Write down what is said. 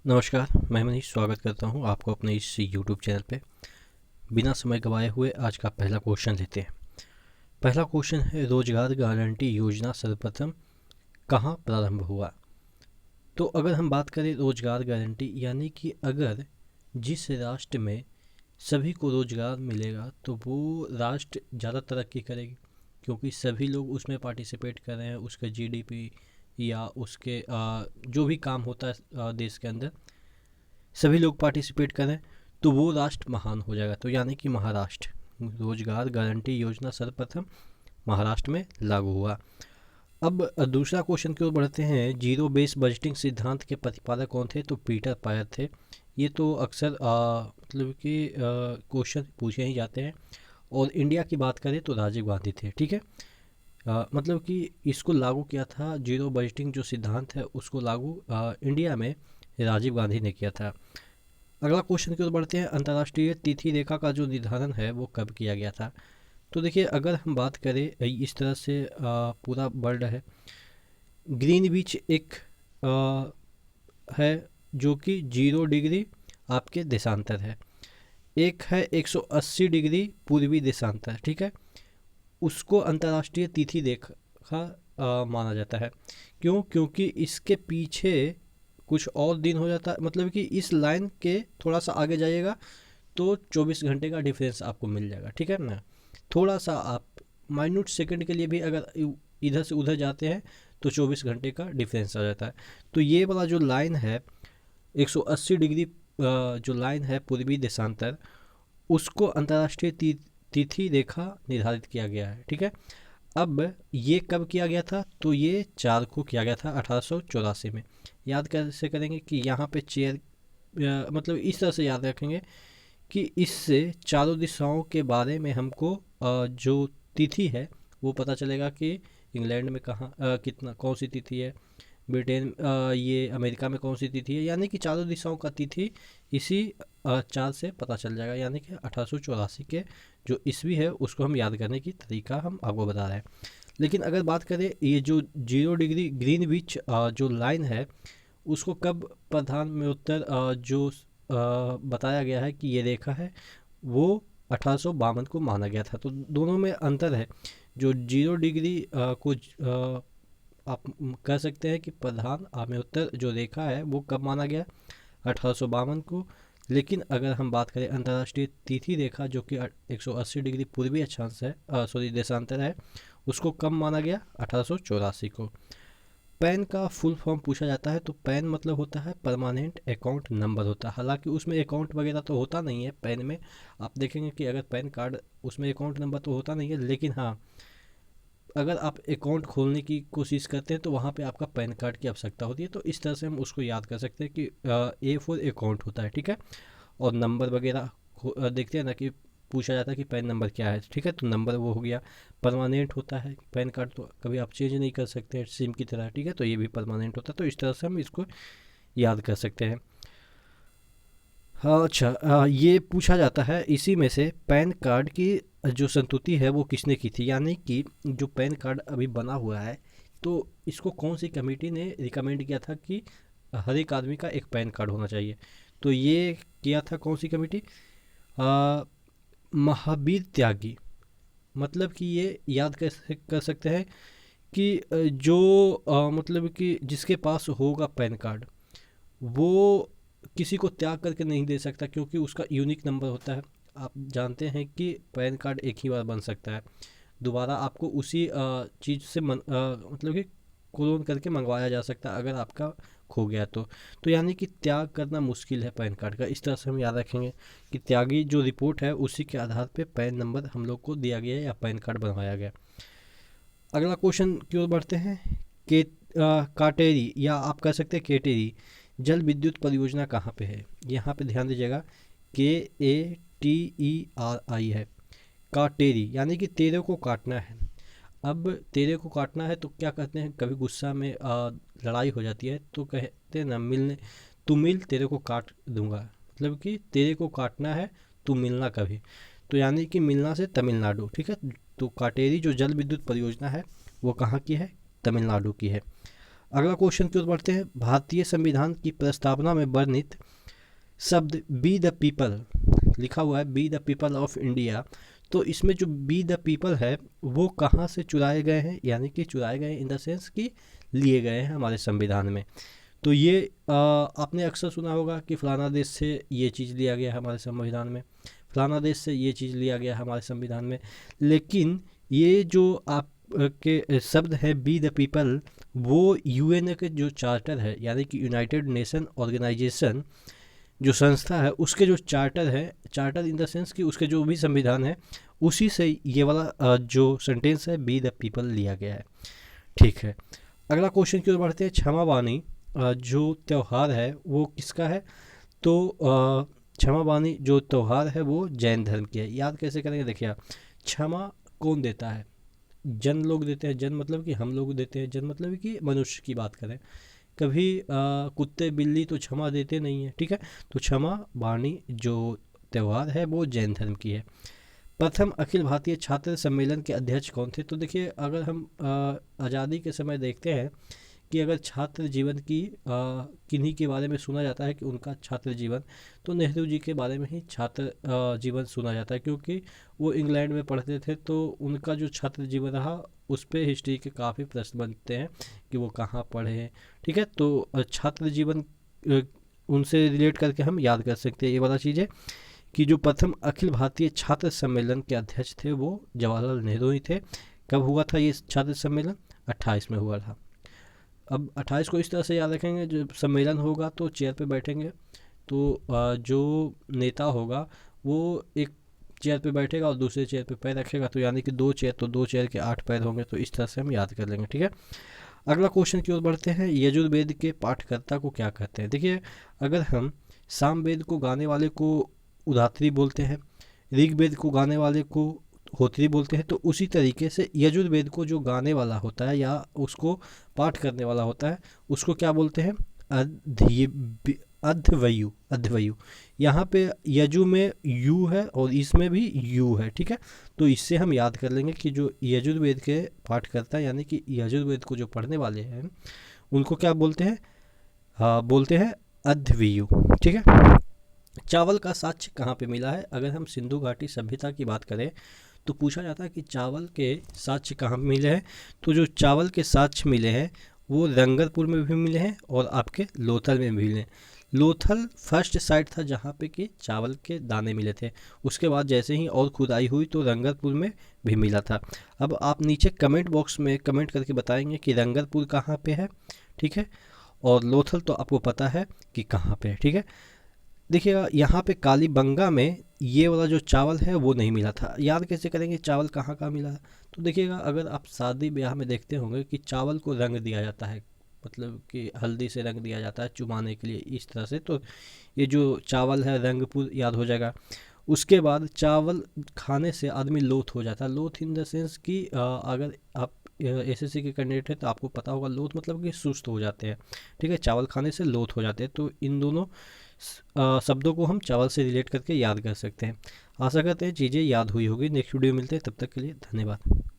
नमस्कार, मैं मनीष स्वागत करता हूँ आपको अपने इस यूट्यूब चैनल पे। बिना समय गंवाए हुए आज का पहला क्वेश्चन लेते हैं। पहला क्वेश्चन है, रोजगार गारंटी योजना सर्वप्रथम कहाँ प्रारंभ हुआ? तो अगर हम बात करें रोजगार गारंटी, यानी कि अगर जिस राष्ट्र में सभी को रोजगार मिलेगा तो वो राष्ट्र ज़्यादा तरक्की करेगी, क्योंकि सभी लोग उसमें पार्टिसिपेट कर रहे हैं। उसके जीडीपी या उसके जो भी काम होता है देश के अंदर, सभी लोग पार्टिसिपेट करें तो वो राष्ट्र महान हो जाएगा। तो यानी कि महाराष्ट्र, रोजगार गारंटी योजना सर्वप्रथम महाराष्ट्र में लागू हुआ। अब दूसरा क्वेश्चन की ओर बढ़ते हैं। जीरो बेस बजटिंग सिद्धांत के प्रतिपादक कौन थे? तो पीटर पायर थे। ये तो अक्सर मतलब कि क्वेश्चन पूछे ही जाते हैं। और इंडिया की बात करें तो राजीव गांधी थे। ठीक है। मतलब कि इसको लागू किया था, जीरो बजटिंग जो सिद्धांत है उसको लागू इंडिया में राजीव गांधी ने किया था। अगला क्वेश्चन की ओर बढ़ते हैं। अंतर्राष्ट्रीय तिथि रेखा का जो निर्धारण है वो कब किया गया था? तो देखिए, अगर हम बात करें इस तरह से पूरा वर्ल्ड है। ग्रीनविच एक है जो कि 0 डिग्री आपके देशांतर है। एक है 180 डिग्री पूर्वी देशांतर। ठीक है। उसको अंतर्राष्ट्रीय तिथि रेखा माना जाता है। क्यों? क्योंकि इसके पीछे कुछ और दिन हो जाता है। मतलब कि इस लाइन के थोड़ा सा आगे जाइएगा तो 24 घंटे का डिफरेंस आपको मिल जाएगा। ठीक है ना। थोड़ा सा आप माइन्यूट सेकंड के लिए भी अगर इधर से उधर जाते हैं तो 24 घंटे का डिफरेंस आ जाता है। तो ये वाला जो लाइन है 180 डिग्री, जो लाइन है पूर्वी देशांतर, उसको अंतर्राष्ट्रीय तिथि रेखा निर्धारित किया गया है। ठीक है। अब ये कब किया गया था? तो ये 4 को किया गया था 1884 में। याद कैसे करेंगे कि यहाँ पे चेयर, मतलब इस तरह से याद रखेंगे कि इससे चारों दिशाओं के बारे में हमको जो तिथि है वो पता चलेगा कि इंग्लैंड में कहाँ कितना कौन सी तिथि है, ब्रिटेन ये अमेरिका में कौन सी तिथि है। यानी कि चारों दिशाओं का तिथि इसी 4 से पता चल जाएगा। यानी कि 1884 के जो ईस्वी है उसको हम याद करने की तरीका हम आपको बता रहे हैं। लेकिन अगर बात करें ये जो 0 डिग्री ग्रीनविच जो लाइन है उसको कब प्रधान में उत्तर जो बताया गया है कि ये रेखा है, वो 1852 को माना गया था। तो दोनों में अंतर है। जो 0 डिग्री को आप कह सकते हैं कि प्रधान में उत्तर जो रेखा है वो कब माना गया? 1852 को। लेकिन अगर हम बात करें अंतर्राष्ट्रीय तिथि रेखा जो कि 180 डिग्री पूर्वी अक्षांश है, सॉरी देशांतर है, उसको कब माना गया? 1884 को। पैन का फुल फॉर्म पूछा जाता है तो पैन मतलब होता है परमानेंट अकाउंट नंबर होता है। हालांकि उसमें अकाउंट वगैरह तो होता नहीं है पैन में। आप देखेंगे कि अगर पैन कार्ड, उसमें अकाउंट नंबर तो होता नहीं है, लेकिन हाँ, अगर आप अकाउंट खोलने की कोशिश करते हैं तो वहाँ पे आपका पैन कार्ड की आवश्यकता होती है। तो इस तरह से हम उसको याद कर सकते हैं कि ए फॉर अकाउंट होता है। ठीक है। और नंबर वगैरह देखते हैं ना कि पूछा जाता है कि पैन नंबर क्या है। ठीक है। तो नंबर वो हो गया। परमानेंट होता है पैन कार्ड, तो कभी आप चेंज नहीं कर सकते सिम की तरह। ठीक है। तो ये भी परमानेंट होता है। तो इस तरह से हम इसको याद कर सकते हैं। हाँ, अच्छा, ये पूछा जाता है इसी में से पैन कार्ड की जो संस्तुति है वो किसने की थी? यानी कि जो पैन कार्ड अभी बना हुआ है तो इसको कौन सी कमेटी ने रिकमेंड किया था कि हर एक आदमी का एक पैन कार्ड होना चाहिए? तो ये किया था कौन सी कमेटी? आ, महावीर त्यागी। मतलब कि ये याद कैसे कर सकते हैं कि जो मतलब कि जिसके पास होगा पैन कार्ड वो किसी को त्याग करके नहीं दे सकता, क्योंकि उसका यूनिक नंबर होता है। आप जानते हैं कि पैन कार्ड एक ही बार बन सकता है। दोबारा आपको उसी चीज़ से मतलब कि क्लोन करके मंगवाया जा सकता है अगर आपका खो गया तो यानी कि त्याग करना मुश्किल है पैन कार्ड का। इस तरह से हम याद रखेंगे कि त्यागी जो रिपोर्ट है उसी के आधार पे पैन नंबर हम लोग को दिया गया या पैन कार्ड बनवाया गया। अगला क्वेश्चन की ओर बढ़ते हैं। के काटेरी, या आप कह सकते हैं केटेरी जल विद्युत परियोजना कहाँ पे है? यहाँ पे ध्यान दीजिएगा। KATERI है। काटेरी यानी कि तेरे को काटना है। अब तेरे को काटना है तो क्या कहते हैं, कभी गुस्सा में लड़ाई हो जाती है तो कहते हैं ना, मिलने, तू मिल तेरे को काट दूंगा। मतलब कि तेरे को काटना है, तू मिलना कभी। तो यानी कि मिलना से तमिलनाडु। ठीक है। तो काटेरी जो जल विद्युत परियोजना है वो कहाँ की है? तमिलनाडु की है। अगला क्वेश्चन की ओर बढ़ते हैं। भारतीय संविधान की प्रस्तावना में वर्णित शब्द बी द पीपल लिखा हुआ है, be the people of India, तो इसमें जो बी द पीपल है वो कहाँ से चुराए गए हैं, यानी कि चुराए गए इन द सेंस कि लिए गए हैं हमारे संविधान में। तो ये आपने अक्सर सुना होगा कि फलाना देश से ये चीज़ लिया गया है हमारे संविधान में, फलाना देश से ये चीज़ लिया गया है हमारे संविधान में, लेकिन ये जो आप के शब्द है बी द पीपल वो यूएनए के जो चार्टर है, यानी कि यूनाइटेड नेशन ऑर्गेनाइजेशन जो संस्था है उसके जो चार्टर है, चार्टर इन द सेंस कि उसके जो भी संविधान है उसी से ये वाला जो सेंटेंस है बी द पीपल लिया गया है। ठीक है, अगला क्वेश्चन की ओर बढ़ते हैं। क्षमा वाणी जो त्यौहार है वो किसका है, तो क्षमा वाणी जो त्यौहार है वो जैन धर्म की है। याद कैसे करेंगे, देखिए आप, क्षमा कौन देता है, जन लोग देते हैं, जन मतलब कि हम लोग देते हैं, जन मतलब कि मनुष्य की बात करें, कभी कुत्ते बिल्ली तो क्षमा देते नहीं है। ठीक है, तो क्षमा वाणी जो त्यौहार है वो जैन धर्म की है। प्रथम अखिल भारतीय छात्र सम्मेलन के अध्यक्ष कौन थे, तो देखिए अगर हम आज़ादी के समय देखते हैं कि अगर छात्र जीवन की किन्हीं के बारे में सुना जाता है कि उनका छात्र जीवन, तो नेहरू जी के बारे में ही छात्र जीवन सुना जाता है, क्योंकि वो इंग्लैंड में पढ़ते थे तो उनका जो छात्र जीवन रहा उस पर हिस्ट्री के काफ़ी प्रश्न बनते हैं कि वो कहाँ पढ़े हैं। ठीक है, तो छात्र जीवन उनसे रिलेट करके हम याद कर सकते हैं ये वाला चीज़ है कि जो प्रथम अखिल भारतीय छात्र सम्मेलन के अध्यक्ष थे वो जवाहरलाल नेहरू ही थे। कब हुआ था ये छात्र सम्मेलन, 28 में हुआ था। अब 28 को इस तरह से याद रखेंगे, जब सम्मेलन होगा तो चेयर पे बैठेंगे, तो जो नेता होगा वो एक चेयर पे बैठेगा और दूसरे चेयर पे पैर रखेगा, तो यानी कि 2 चेयर, तो 2 चेयर के 8 पैर होंगे, तो इस तरह से हम याद कर लेंगे। ठीक है, अगला क्वेश्चन की ओर बढ़ते हैं। यजुर्वेद के पाठकर्ता को क्या कहते हैं, देखिए अगर हम सामवेद को गाने वाले को उधात्री बोलते हैं, ऋग्वेद को गाने वाले को होत्री बोलते हैं, तो उसी तरीके से यजुर्वेद को जो गाने वाला होता है या उसको पाठ करने वाला होता है उसको क्या बोलते हैं, अध्यवयु। अध्यवयु, यहाँ पे यजु में यू है और इसमें भी यू है। ठीक है, तो इससे हम याद कर लेंगे कि जो यजुर्वेद के पाठ करता है यानी कि यजुर्वेद को जो पढ़ने वाले हैं उनको क्या बोलते हैं, बोलते हैं अध्यवयु। ठीक है, चावल का साक्ष्य कहाँ पे मिला है, अगर हम सिंधु घाटी सभ्यता की बात करें तो पूछा जाता है कि चावल के साक्ष्य कहाँ मिले हैं, तो जो चावल के साक्ष्य मिले हैं वो रंगरपुर में भी मिले हैं और आपके लोथल में भी मिले हैं। लोथल फर्स्ट साइट था जहाँ पे कि चावल के दाने मिले थे, उसके बाद जैसे ही और खुदाई हुई तो रंगरपुर में भी मिला था। अब आप नीचे कमेंट बॉक्स में कमेंट करके बताएंगे कि रंगरपुर कहाँ पे है। ठीक है, और लोथल तो आपको पता है कि कहाँ पे है। ठीक है, देखिएगा यहाँ पे कालीबंगा में ये वाला जो चावल है वो नहीं मिला था। याद कैसे करेंगे चावल कहाँ कहाँ मिला है, तो देखिएगा अगर आप शादी ब्याह में देखते होंगे कि चावल को रंग दिया जाता है, मतलब कि हल्दी से रंग दिया जाता है चुमाने के लिए, इस तरह से, तो ये जो चावल है रंगपुर याद हो जाएगा। उसके बाद चावल खाने से आदमी लोथ हो जाता है। लोथ इन द सेंस कि अगर आप एसएससी के कैंडिडेट हैं तो आपको पता होगा लोथ मतलब कि सुस्त हो जाते हैं। ठीक है, चावल खाने से लोथ हो जाते हैं, तो इन दोनों शब्दों को हम चावल से रिलेट करके याद कर सकते हैं। आशा करते हैं चीज़ें याद हुई होगी। नेक्स्ट वीडियो मिलते हैं, तब तक के लिए धन्यवाद।